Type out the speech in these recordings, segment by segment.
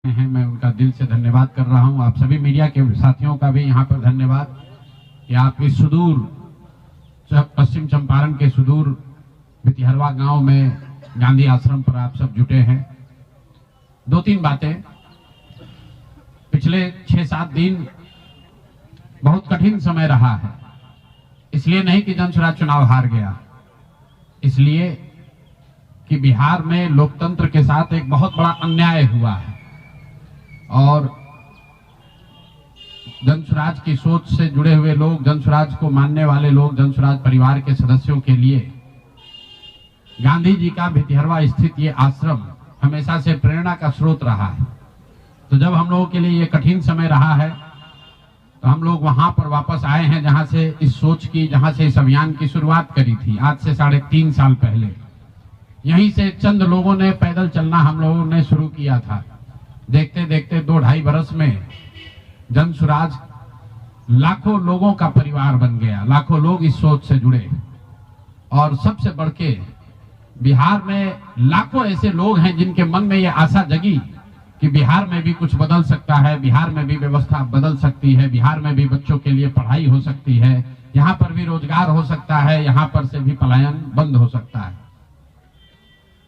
हैं, मैं उनका दिल से धन्यवाद कर रहा हूं। आप सभी मीडिया के साथियों का भी यहां पर धन्यवाद कि आप इस सुदूर पश्चिम चंपारण के सुदूर भितिहरवा गांव में गांधी आश्रम पर आप सब जुटे हैं। दो तीन बातें। पिछले 6-7 दिन बहुत कठिन समय रहा है। इसलिए नहीं कि जनसुराज चुनाव हार गया, इसलिए कि बिहार में लोकतंत्र के साथ एक बहुत बड़ा अन्याय हुआ है और जनसुराज की सोच से जुड़े हुए लोग, जनसुराज को मानने वाले लोग, जनसुराज परिवार के सदस्यों के लिए गांधी जी का भितिहरवा स्थित ये आश्रम हमेशा से प्रेरणा का स्रोत रहा है। तो जब हम लोगों के लिए ये कठिन समय रहा है तो हम लोग वहां पर वापस आए हैं जहां से इस सोच की, जहां से इस अभियान की शुरुआत करी थी आज से 3.5 साल पहले। यहीं से चंद लोगों ने पैदल चलना हम लोगों ने शुरू किया था। देखते देखते 2-2.5 बरस में जनसुराज लाखों लोगों का परिवार बन गया। लाखों लोग इस सोच से जुड़े और सबसे बढ़ के बिहार में लाखों ऐसे लोग हैं जिनके मन में ये आशा जगी कि बिहार में भी कुछ बदल सकता है, बिहार में भी व्यवस्था बदल सकती है, बिहार में भी बच्चों के लिए पढ़ाई हो सकती है, यहाँ पर भी रोजगार हो सकता है, यहाँ पर से भी पलायन बंद हो सकता है।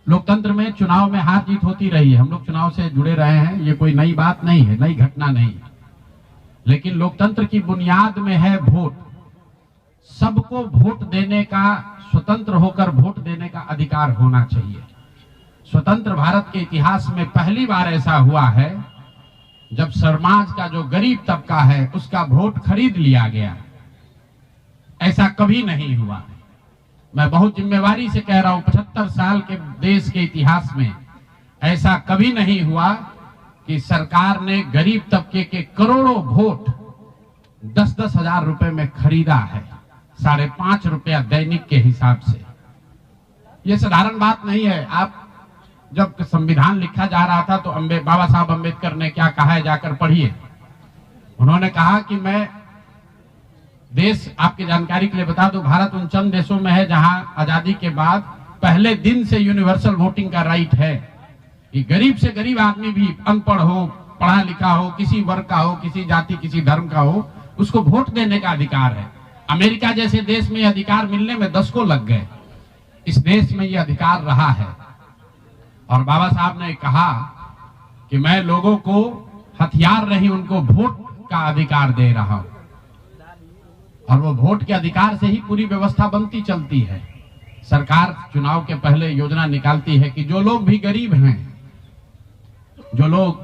लोकतंत्र में चुनाव में हार जीत होती रही है। हम लोग चुनाव से जुड़े रहे हैं, ये कोई नई बात नहीं है, नई घटना नहीं। लेकिन लोकतंत्र की बुनियाद में है वोट। सबको वोट देने का, स्वतंत्र होकर वोट देने का अधिकार होना चाहिए। स्वतंत्र भारत के इतिहास में पहली बार ऐसा हुआ है जब समाज का जो गरीब तबका है उसका वोट खरीद लिया गया। ऐसा कभी नहीं हुआ। मैं बहुत जिम्मेवारी से कह रहा हूं, 75 साल के देश के इतिहास में ऐसा कभी नहीं हुआ कि सरकार ने गरीब तबके के करोड़ों वोट 10-10 हजार रुपए में खरीदा है, 5.5 रुपया दैनिक के हिसाब से। यह साधारण बात नहीं है। आप जब संविधान लिखा जा रहा था तो बाबा साहब अम्बेडकर ने क्या कहा है, जाकर पढ़िए। उन्होंने कहा कि मैं देश, आपकी जानकारी के लिए बता दूं, भारत उन चंद देशों में है जहां आजादी के बाद पहले दिन से यूनिवर्सल वोटिंग का राइट है कि गरीब से गरीब आदमी भी, अनपढ़ हो, पढ़ा लिखा हो, किसी वर्ग का हो, किसी जाति, किसी धर्म का हो, उसको वोट देने का अधिकार है। अमेरिका जैसे देश में अधिकार मिलने में 10 को लग गए। इस देश में यह अधिकार रहा है और बाबा साहब ने कहा कि मैं लोगों को हथियार नहीं, उनको वोट का अधिकार दे रहा हूं और वो वोट के अधिकार से ही पूरी व्यवस्था बनती चलती है। सरकार चुनाव के पहले योजना निकालती है कि जो लोग भी गरीब हैं, जो लोग